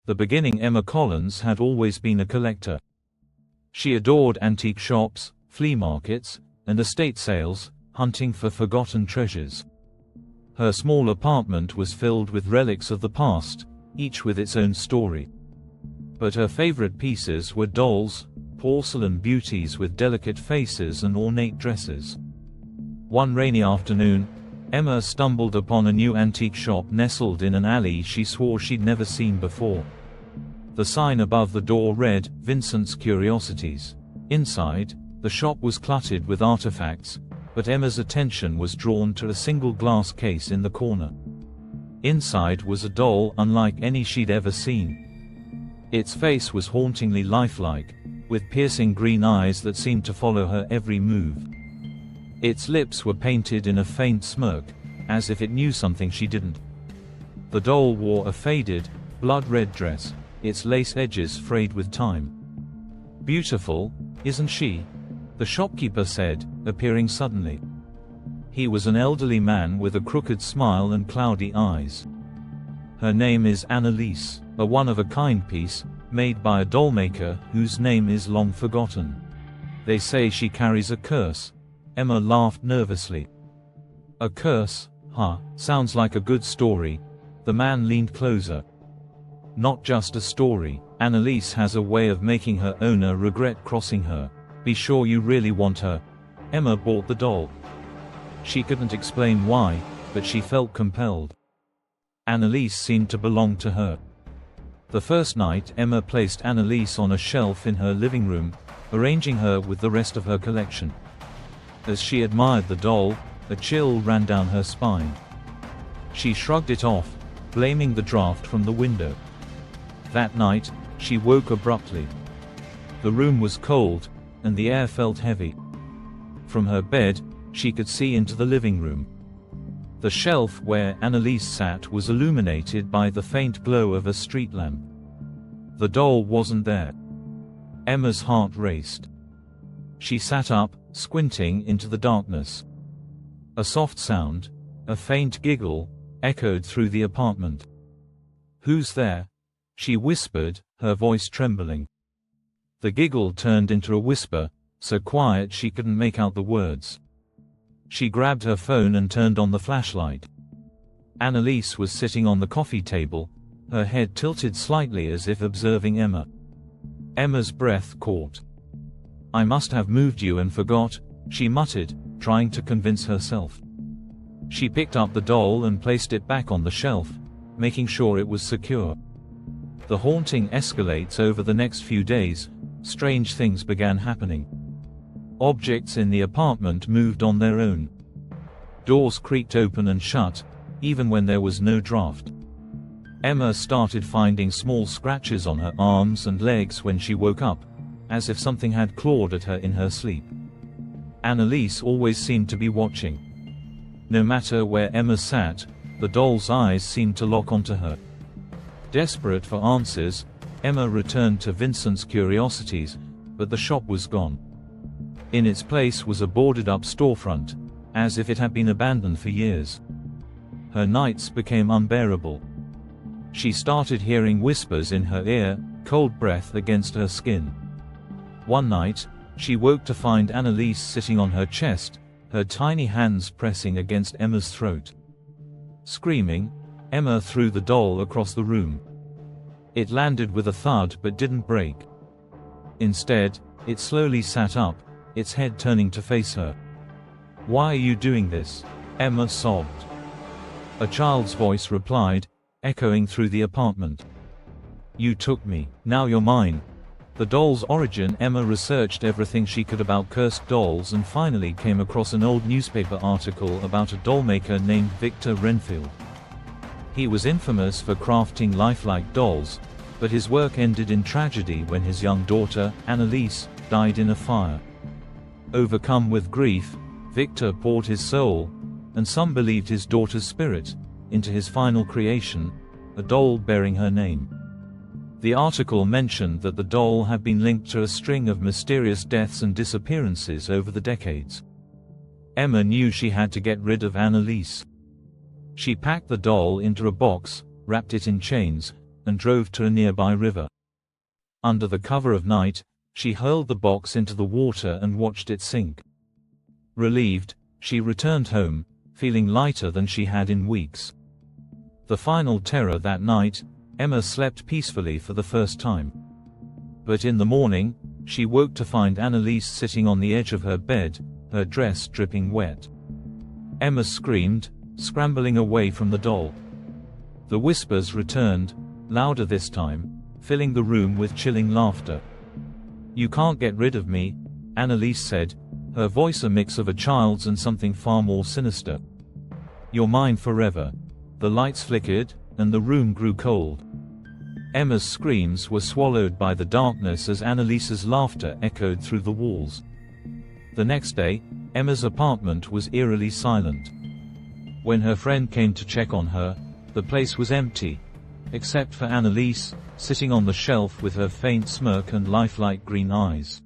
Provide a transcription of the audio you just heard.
The beginning Emma Collins had always been a collector. She adored antique shops, flea markets, and estate sales, hunting for forgotten treasures. Her small apartment was filled with relics of the past, each with its own story. But her favorite pieces were dolls, porcelain beauties with delicate faces and ornate dresses. One rainy afternoon, Emma stumbled upon a new antique shop nestled in an alley she swore she'd never seen before. The sign above the door read, "Vincent's Curiosities." Inside, the shop was cluttered with artifacts, but Emma's attention was drawn to a single glass case in the corner. Inside was a doll unlike any she'd ever seen. Its face was hauntingly lifelike, with piercing green eyes that seemed to follow her every move. Its lips were painted in a faint smirk, as if it knew something she didn't. The doll wore a faded, blood-red dress, its lace edges frayed with time. "Beautiful, isn't she?" the shopkeeper said, appearing suddenly. He was an elderly man with a crooked smile and cloudy eyes. "Her name is Annalise, a one-of-a-kind piece, made by a dollmaker whose name is long forgotten. They say she carries a curse." Emma laughed nervously. "A curse? Huh, sounds like a good story." The man leaned closer. "Not just a story. Annalise has a way of making her owner regret crossing her. Be sure you really want her." Emma bought the doll. She couldn't explain why, but she felt compelled. Annalise seemed to belong to her. The first night Emma placed Annalise on a shelf in her living room, arranging her with the rest of her collection. As she admired the doll, a chill ran down her spine. She shrugged it off, blaming the draft from the window. That night, she woke abruptly. The room was cold, and the air felt heavy. From her bed, she could see into the living room. The shelf where Annalise sat was illuminated by the faint glow of a street lamp. The doll wasn't there. Emma's heart raced. She sat up, squinting into the darkness. A soft sound, a faint giggle, echoed through the apartment. "Who's there?" she whispered, her voice trembling. The giggle turned into a whisper, so quiet she couldn't make out the words. She grabbed her phone and turned on the flashlight. Annalise was sitting on the coffee table, her head tilted slightly as if observing Emma. Emma's breath caught. "I must have moved you and forgot," she muttered, trying to convince herself. She picked up the doll and placed it back on the shelf, making sure it was secure. The haunting escalates over the next few days. Strange things began happening. Objects in the apartment moved on their own. Doors creaked open and shut, even when there was no draft. Emma started finding small scratches on her arms and legs when she woke up, as if something had clawed at her in her sleep. Annalise always seemed to be watching. No matter where Emma sat, the doll's eyes seemed to lock onto her. Desperate for answers, Emma returned to Vincent's Curiosities, but the shop was gone. In its place was a boarded-up storefront, as if it had been abandoned for years. Her nights became unbearable. She started hearing whispers in her ear, cold breath against her skin. One night, she woke to find Annalise sitting on her chest, her tiny hands pressing against Emma's throat. Screaming, Emma threw the doll across the room. It landed with a thud but didn't break. Instead, it slowly sat up, its head turning to face her. "Why are you doing this?" Emma sobbed. A child's voice replied, echoing through the apartment. "You took me, now you're mine." The doll's origin. Emma researched everything she could about cursed dolls and finally came across an old newspaper article about a dollmaker named Victor Renfield. He was infamous for crafting lifelike dolls, but his work ended in tragedy when his young daughter, Annalise, died in a fire. Overcome with grief, Victor poured his soul, and some believed his daughter's spirit, into his final creation, a doll bearing her name. The article mentioned that the doll had been linked to a string of mysterious deaths and disappearances over the decades. Emma knew she had to get rid of Annalise. She packed the doll into a box, wrapped it in chains, and drove to a nearby river. Under the cover of night, she hurled the box into the water and watched it sink. Relieved, she returned home, feeling lighter than she had in weeks. The final terror that night, Emma slept peacefully for the first time. But in the morning, she woke to find Annalise sitting on the edge of her bed, her dress dripping wet. Emma screamed, scrambling away from the doll. The whispers returned, louder this time, filling the room with chilling laughter. "You can't get rid of me," Annalise said, her voice a mix of a child's and something far more sinister. "You're mine forever." The lights flickered, and the room grew cold. Emma's screams were swallowed by the darkness as Annalise's laughter echoed through the walls. The next day, Emma's apartment was eerily silent. When her friend came to check on her, the place was empty, except for Annalise, sitting on the shelf with her faint smirk and lifelike green eyes.